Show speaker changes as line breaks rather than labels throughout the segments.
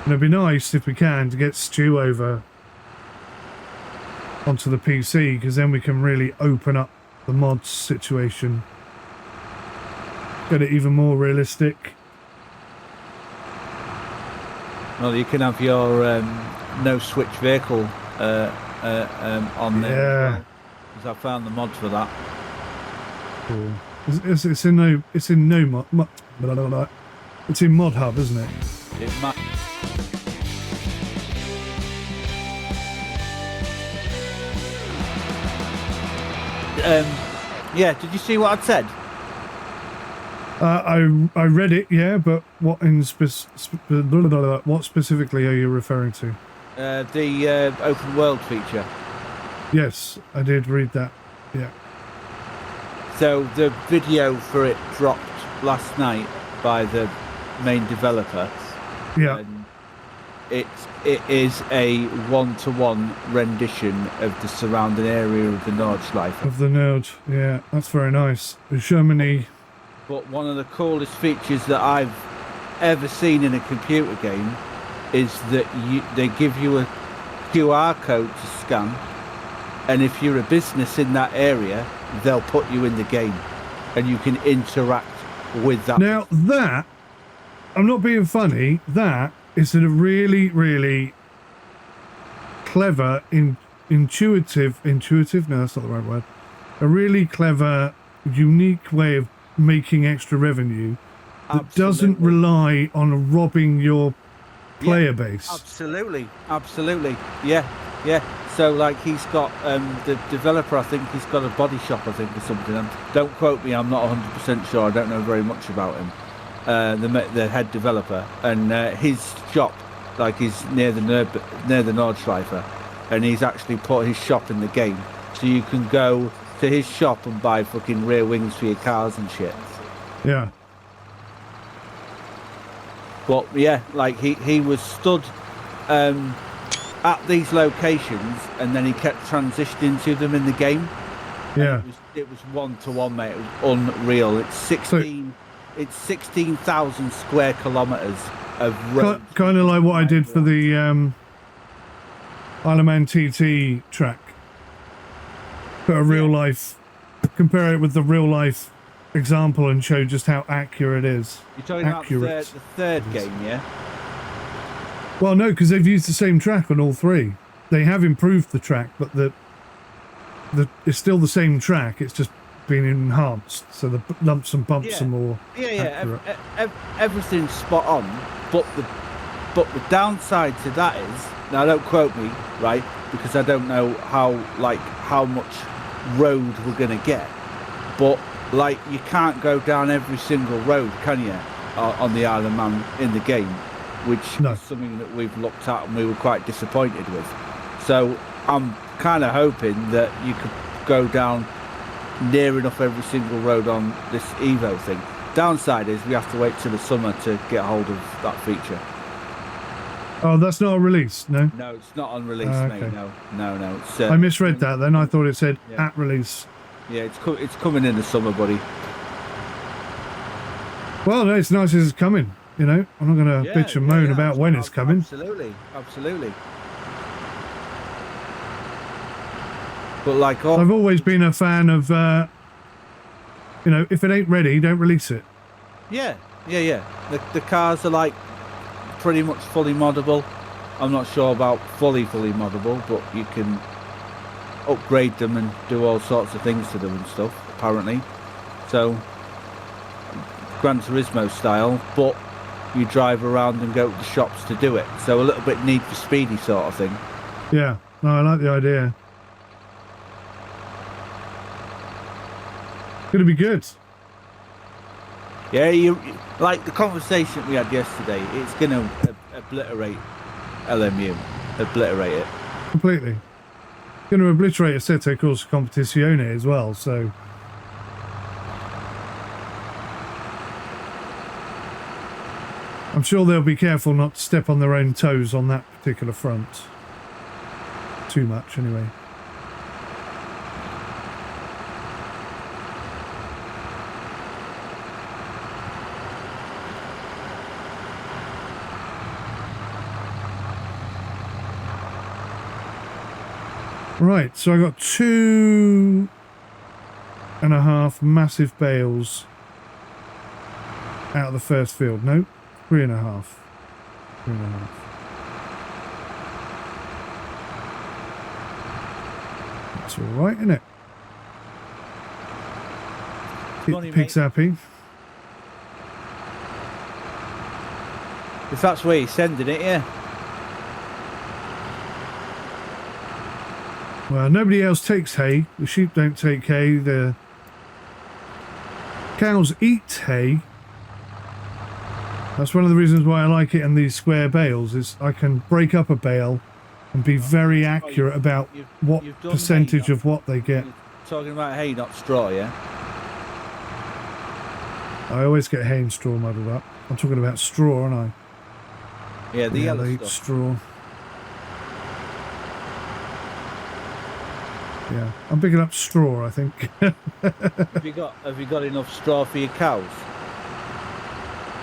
And it'd be nice if we can to get Stu over onto the PC, because then we can really open up the mods situation. Get it even more realistic.
Well, you can have your no switch vehicle on there as well, because I found the mod for that.
Cool. It's in Mod Hub, isn't it?
It might. Yeah, did you see what I'd said?
I read it, yeah, but what what specifically are you referring to?
The open world feature.
Yes, I did read that. Yeah.
So the video for it dropped last night by the main developer.
Yeah.
And it is a one-to-one rendition of the surrounding area of the Nordschleife.
Of the Nord, yeah, that's very nice. Germany.
But one of the coolest features that I've ever seen in a computer game is that they give you a QR code to scan, and if you're a business in that area, they'll put you in the game, and you can interact with that.
Now that, I'm not being funny, that is a really, really clever, intuitive, no, that's not the right word, a really clever, unique way of making extra revenue that doesn't rely on robbing your player base.
Absolutely, yeah. So like he's got the developer, I think he's got a body shop, I think, or something. And don't quote me, I'm not 100% sure. I don't know very much about him. The head developer, and his shop, like, is near the Nordschleife, and he's actually put his shop in the game, so you can go to his shop and buy fucking rear wings for your cars and shit.
Yeah.
But yeah, like he was stood at these locations, and then he kept transitioning to them in the game.
Yeah.
It was one-to-one, mate. It was unreal. It's 16,000 square kilometers of road.
Kind of like what I did for the Isle of Man TT track. Put a real life, compare it with the real life example and show just how accurate it is.
You're talking about the third game, yeah?
Well, no, because they've used the same track on all three. They have improved the track, but it's still the same track. It's just been enhanced, so the lumps and bumps are more accurate.
Everything's spot on, but the downside to that is, now don't quote me, right, because I don't know how much road we're gonna get, but like you can't go down every single road, can you, on the Isle of Man in the game, which is something that we've looked at and we were quite disappointed with. So I'm kind of hoping that you could go down near enough every single road on this Evo thing. Downside is we have to wait till the summer to get hold of that feature.
Oh, that's not a release, no?
No, it's not on release, mate. No. It's,
I misread that then. I thought it said at release.
Yeah, it's coming in the summer, buddy.
Well, no, it's nice as it's coming. You know, I'm not going to bitch and moan about when it's coming.
Absolutely. But like,
I've always been a fan of, you know, if it ain't ready, don't release it.
Yeah. The cars are like pretty much fully moddable. I'm not sure about fully moddable, but you can upgrade them and do all sorts of things to them and stuff, apparently. So, Gran Turismo style, but you drive around and go to the shops to do it. So a little bit Need for Speedy sort of thing.
Yeah, no, I like the idea. Gonna be good.
Yeah, you like the conversation we had yesterday. It's gonna obliterate LMU, obliterate it
completely. Gonna obliterate Assetto Corsa Competizione as well. So I'm sure they'll be careful not to step on their own toes on that particular front. Too much, anyway. Right, so I got 2.5 massive bales out of the first field. No, 3.5. 3.5. That's all right, isn't it? Keep the pigs happy.
If that's where you're sending it, yeah.
Well, nobody else takes hay. The sheep don't take hay. The cows eat hay. That's one of the reasons why I like it in these square bales, is I can break up a bale and be very accurate about what percentage of what they get.
You're talking about hay, not straw, yeah?
I always get hay and straw muddled up. I'm talking about straw, aren't I?
Yeah, the yellow
they
stuff.
eat straw. Yeah, I'm picking up straw, I think.
Have you got enough straw for your cows?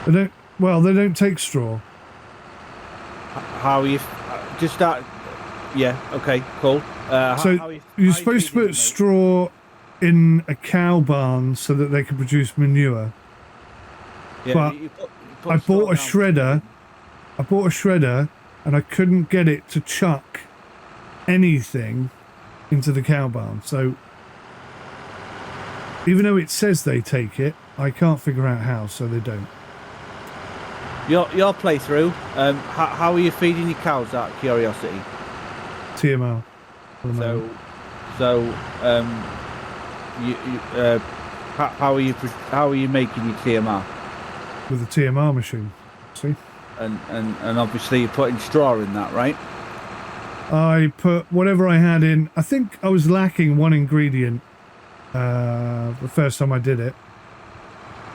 They don't. Well, they don't take straw.
How are you? Just that. Yeah. Okay. Cool.
So you're supposed to put straw in a cow barn so that they can produce manure.
Yeah,
but
you
I bought a shredder. I bought a shredder, and I couldn't get it to chuck anything into the cow barn. So even though it says they take it, I can't figure out how. So they don't.
Your playthrough. How are you feeding your cows? Out of curiosity.
TMR.
How are you making your TMR?
With a TMR machine. See.
And obviously you're putting straw in that, right?
I put whatever I had in. I think I was lacking one ingredient the first time I did it,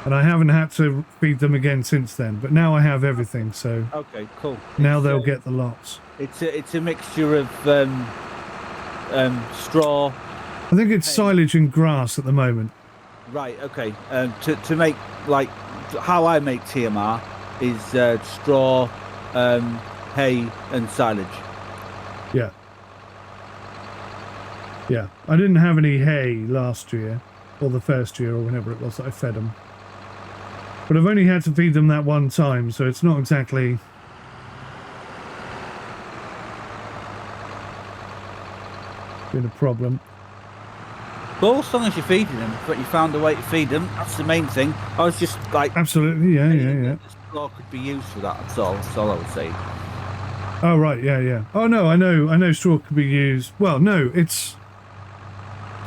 and I haven't had to feed them again since then. But now I have everything, so
okay, cool.
Now they'll get the lots.
It's a mixture of straw.
I think it's silage and grass at the moment.
Right. Okay. To make, like, how I make TMR is straw, hay, and silage.
Yeah. Yeah. I didn't have any hay last year, or the first year, or whenever it was that I fed them. But I've only had to feed them that one time, so it's not exactly... been a problem.
Well, as long as you're feeding them, but you found a way to feed them, that's the main thing. I was just like...
Absolutely, yeah.
The straw could be used for that, that's all I would say.
Oh, right, yeah. Oh, no, I know straw could be used... Well, no, it's...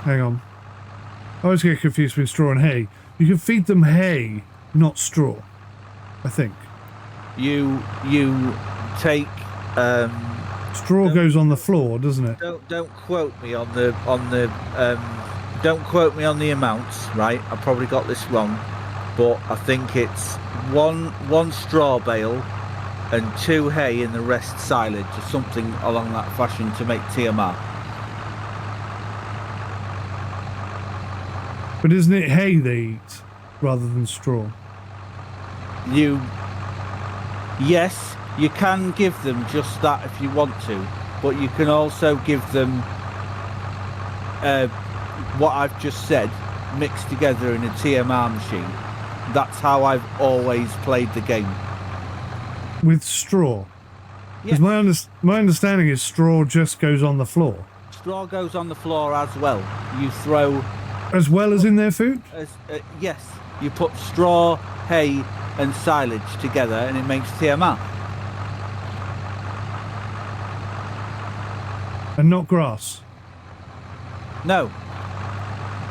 Hang on. I always get confused between straw and hay. You can feed them hay, not straw, I think.
You take...
straw goes on the floor, doesn't it?
Don't quote me on the don't quote me on the amounts, right? I probably got this wrong, but I think it's one straw bale and 2 hay and the rest silage, or something along that fashion, to make TMR.
But isn't it hay they eat rather than straw?
Yes, you can give them just that if you want to, but you can also give them what I've just said mixed together in a TMR machine. That's how I've always played the game.
With straw?
Yes.
Because my understanding is straw just goes on the floor.
Straw goes on the floor as well. You throw...
As well as in their food?
Yes. You put straw, hay and silage together and it makes TMR.
And not grass?
No.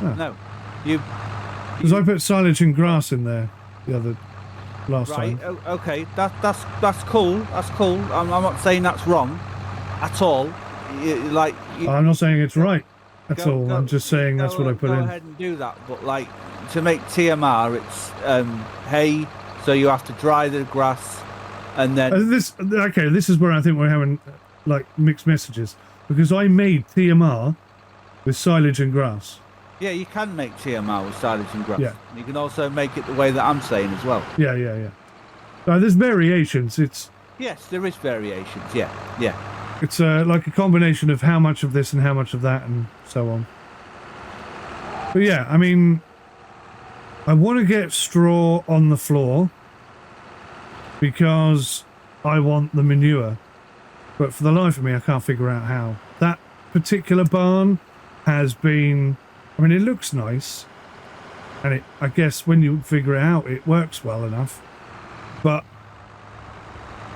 Oh.
No.
Because I put silage and grass in there last time.
Right, okay, that's cool. That's cool. I'm not saying that's wrong at all.
I'm not saying it's right at all. I'm just saying that's what I put in.
Go ahead and do that. But like, to make TMR, it's hay, so you have to dry the grass, and then
this is where I think we're having like mixed messages, because I made TMR with silage and grass.
Yeah, you can make TMR with silage and grass.
Yeah.
You can also make it the way that I'm saying as well.
Yeah. There's variations.
Yes, there is variations. Yeah.
It's like a combination of how much of this and how much of that and so on. But yeah, I mean, I want to get straw on the floor because I want the manure. But for the life of me, I can't figure out how. That particular barn has been... I mean, it looks nice. And I guess when you figure it out, it works well enough. But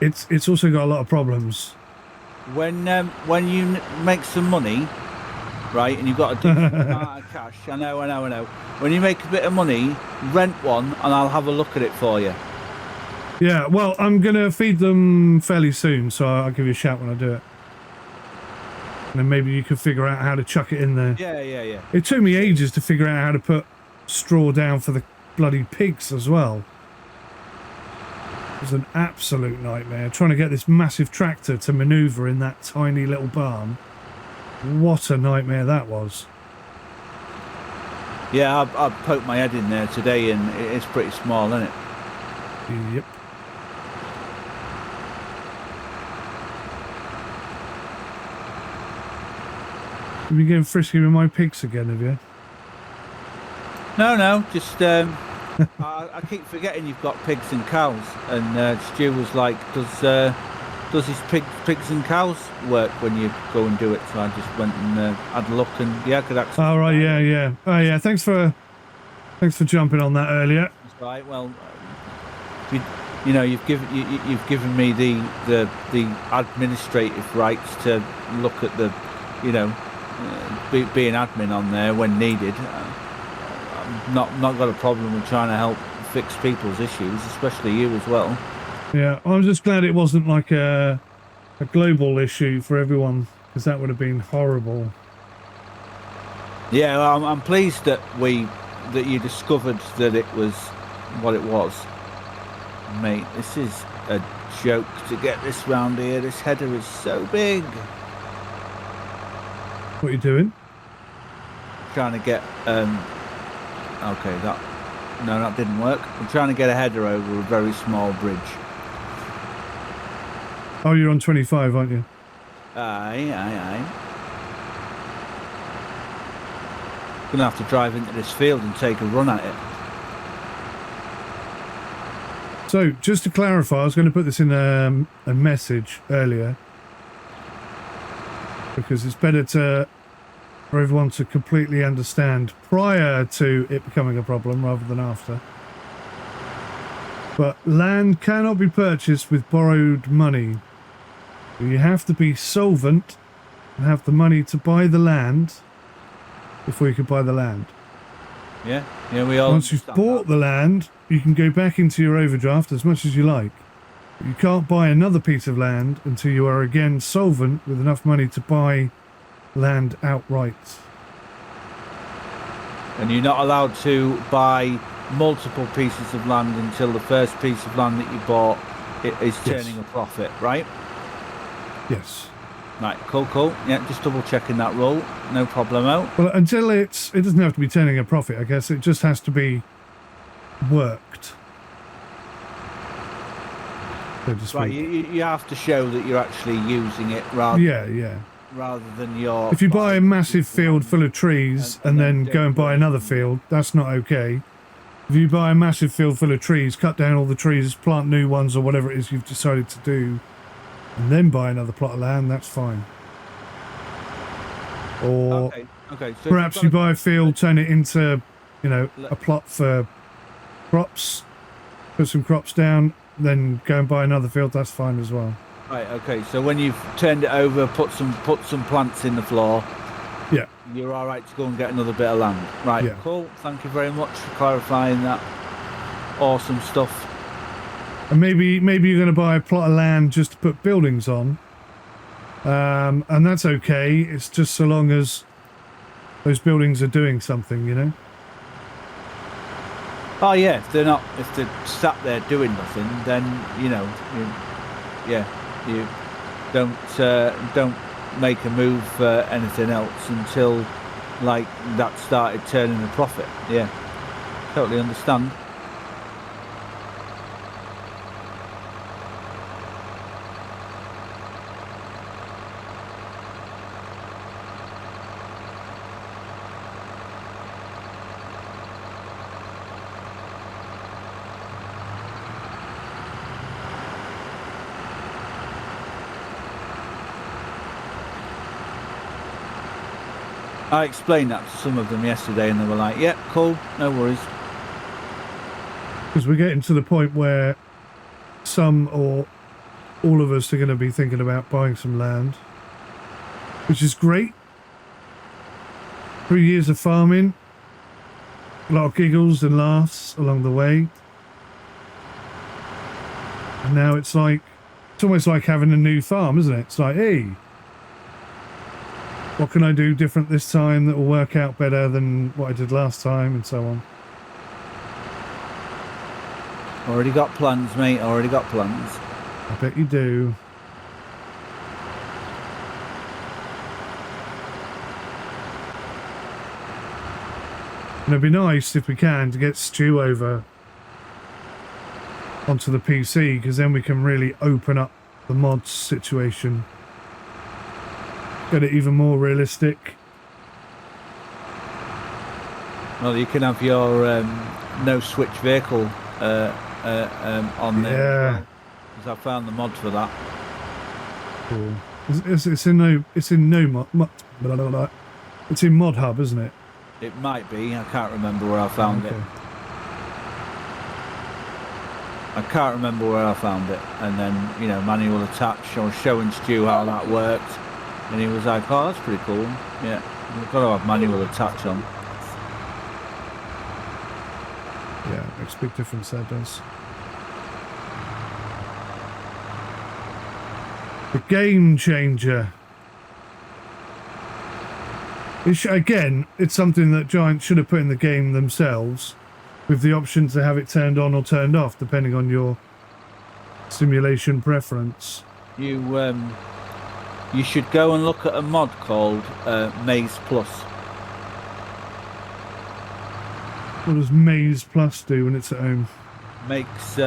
it's also got a lot of problems.
When you make some money, right, and you've got a decent amount of cash, I know. When you make a bit of money, rent one, and I'll have a look at it for you.
Yeah, well, I'm going to feed them fairly soon, so I'll give you a shout when I do it. And then maybe you could figure out how to chuck it in there.
Yeah.
It took me ages to figure out how to put straw down for the bloody pigs as well. It was an absolute nightmare trying to get this massive tractor to maneuver in that tiny little barn. What a nightmare that was.
Yeah, I poked my head in there today, and it's pretty small, isn't it?
Yep. You've been getting frisky with my pigs again, have you?
No, just I keep forgetting you've got pigs and cows, and Stu was like, does his pigs and cows work when you go and do it? So I just went and had a look, and yeah, I could actually.
Oh right, yeah. Oh yeah, thanks for jumping on that earlier.
That's right. Well, you've given me the administrative rights to look at the, being admin on there when needed. I've not got a problem with trying to help fix people's issues, especially you as well.
Yeah, I'm just glad it wasn't like a global issue for everyone, because that would have been horrible.
Yeah, I'm pleased that you discovered that it was what it was. Mate, this is a joke to get this round here. This header is so big.
What are you doing?
Trying to get okay, that didn't work. I'm trying to get a header over a very small bridge.
Oh, you're on 25, aren't you?
Aye. Gonna have to drive into this field and take a run at it.
So, just to clarify, I was going to put this in a message earlier, because it's better for everyone to completely understand prior to it becoming a problem rather than after. But land cannot be purchased with borrowed money. You have to be solvent and have the money to buy the land before you can buy the land.
Yeah, we all.
Once you've bought the land, you can go back into your overdraft as much as you like. But you can't buy another piece of land until you are again solvent with enough money to buy land outright.
And you're not allowed to buy multiple pieces of land until the first piece of land that you bought is turning a profit, right?
Yes.
Right, cool. Yeah, just double checking that rule. No problemo.
Well, until it doesn't have to be turning a profit, I guess. It just has to be worked. So to speak.
Right, you have to show that you're actually using it rather.
Yeah.
Rather than your.
If you buy a massive field full of trees and then go and buy another field, that's not okay. If you buy a massive field full of trees, cut down all the trees, plant new ones or whatever it is you've decided to do, and then buy another plot of land, that's fine. Or
okay. So
perhaps you buy a field, turn it into, a plot for crops, put some crops down, then go and buy another field, that's fine as well.
Right, okay, so when you've turned it over, put some plants in the floor,
yeah,
you're all right to go and get another bit of land. Right, yeah. Cool. Thank you very much for clarifying that. Awesome stuff.
And maybe you're going to buy a plot of land just to put buildings on, and that's okay. It's just so long as those buildings are doing something,
Oh yeah, if they're sat there doing nothing, then you don't make a move for anything else until that started turning a profit. Yeah, totally understand. I explained that to some of them yesterday, and they were like, "Yeah, cool, no worries."
Because we're getting to the point where some or all of us are going to be thinking about buying some land, which is great. 3 years of farming, a lot of giggles and laughs along the way. And now it's almost like having a new farm, isn't it? It's like, hey, what can I do different this time that will work out better than what I did last time, and so on.
Already got plans, mate. Already got plans.
I bet you do. And it'd be nice if we can to get Stu over onto the PC, because then we can really open up the mods situation. Get it even more realistic.
Well, you can have your no switch vehicle on there.
Yeah.
Because I found the mod for that.
Cool. It's in it's in Mod Hub, isn't it?
It might be. I can't remember where I found it. I can't remember where I found it. And then, you know, manual attach. I was showing Stu how that worked. And he was like, oh, that's pretty cool. Yeah, we've got to have manual attach on.
Yeah, makes a big difference, that does. The game changer. Again, it's something that Giant should have put in the game themselves, with the option to have it turned on or turned off, depending on your simulation preference.
You should go and look at a mod called Maze Plus.
What does Maze Plus do when it's at home?
Makes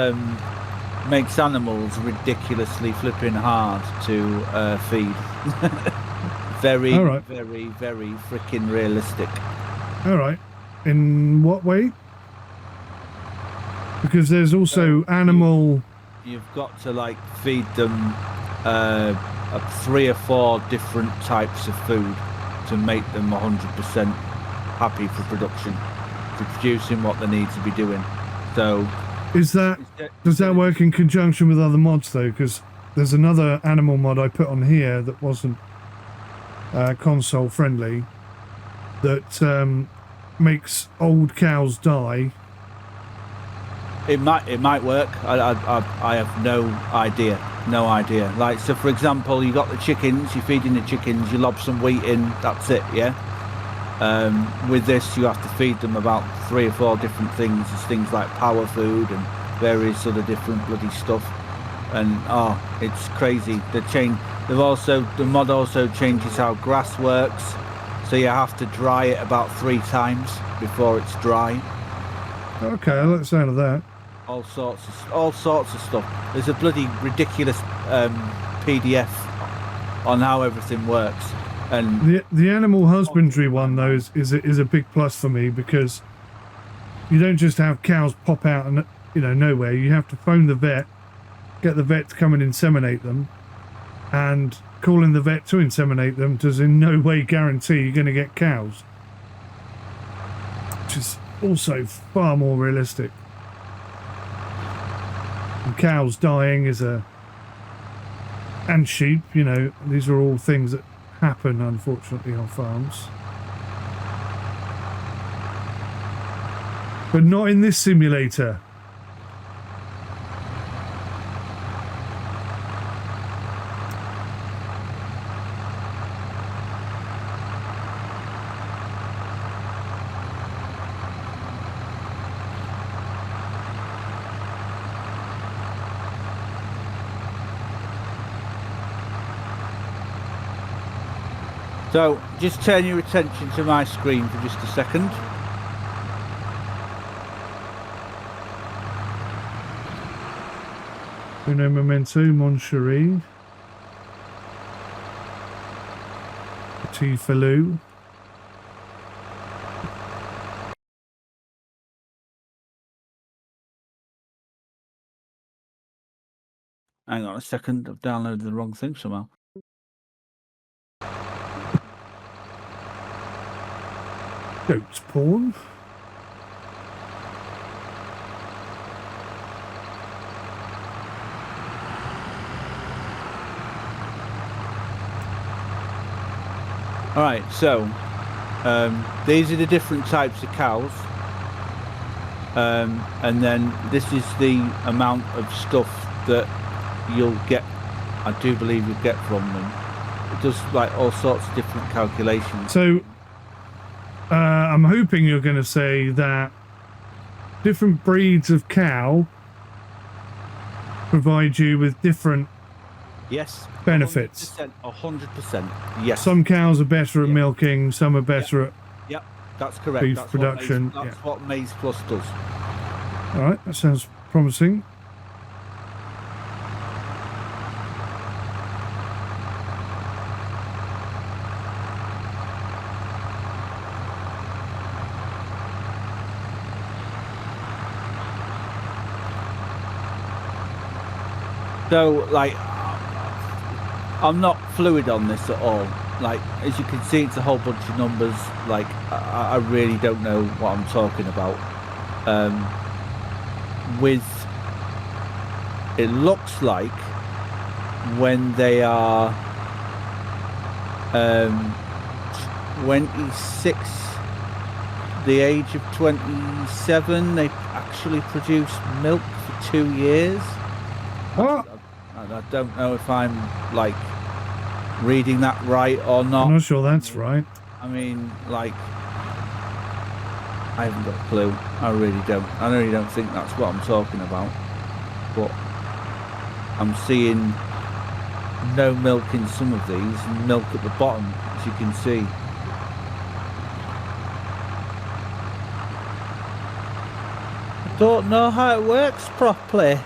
animals ridiculously flipping hard to feed. Very freaking realistic.
All right. In what way? Because there's also animal...
You've got to, like, feed them 3 or 4 different types of food to make them 100% happy for production, for producing what they need to be doing. So... does that work in conjunction with other mods, though? Because there's another animal mod I put on here that wasn't console friendly, that makes old cows die. It might work. I have no idea. Like, so for example, you got the chickens, you're feeding the chickens, you lob some wheat in, that's it, yeah. With this, you have to feed them about 3 or 4 different things. There's things like power food and various other different bloody stuff. And it's crazy. The mod also changes how grass works, so you have to dry it about 3 times before it's dry.
Okay, I like the sound of that.
All sorts of stuff. There's a bloody ridiculous PDF on how everything works. And
the animal husbandry one, though, is a big plus for me, because you don't just have cows pop out and, you know, nowhere. You have to phone the vet, get the vet to come and inseminate them, and calling the vet to inseminate them does in no way guarantee you're going to get cows, which is also far more realistic. And cows dying and sheep, you know, these are all things that happen, unfortunately, on farms. But not in this simulator.
so just turn your attention to my screen for just a second.
Uno momento, mon chéri. Petit filou.
Hang on a second, I've downloaded the wrong thing somehow.
Goats porn.
All right, so these are the different types of cows, and then this is the amount of stuff that you'll get. I do believe you'll get from them. It does like all sorts of different calculations.
So I'm hoping you're going to say that different breeds of cow provide you with different
yes,
benefits.
100%. Yes.
Some cows are better at milking, some are better at
Yep, that's correct.
beef
That's
production.
That's what Maize Plus does.
All right, that sounds promising.
So, like, I'm not fluid on this at all. Like, as you can see, it's a whole bunch of numbers. Like, I really don't know what I'm talking about. It looks like when they are 26, the age of 27, they actually produce milk for 2 years.
Oh,
I don't know if I'm like reading that right or not.
I'm not sure that's right.
I mean, like, I haven't got a clue. I really don't think that's what I'm talking about. But I'm seeing no milk in some of these and milk at the bottom, as you can see. I don't know how it works properly.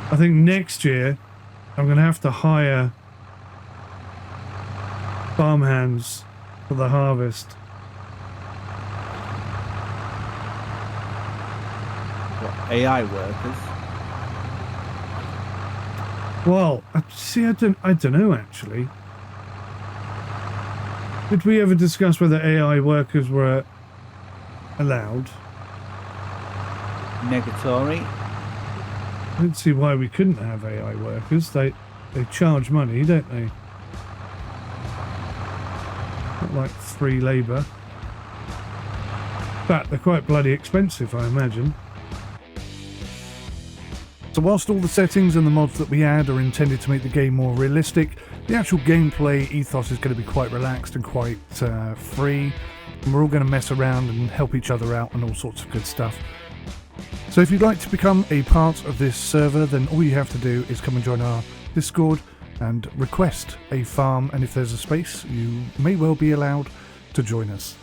I think next year I'm going to have to hire farmhands for the harvest.
What, AI workers?
Well, see, I don't know actually. Did we ever discuss whether AI workers were allowed?
Negatory.
I don't see why we couldn't have AI workers. They charge money, don't they? Not like free labour. In fact, they're quite bloody expensive, I imagine. So whilst all the settings and the mods that we add are intended to make the game more realistic, the actual gameplay ethos is going to be quite relaxed and quite free. And we're all going to mess around and help each other out and all sorts of good stuff. So if you'd like to become a part of this server, then all you have to do is come and join our Discord and request a farm, and if there's a space, you may well be allowed to join us.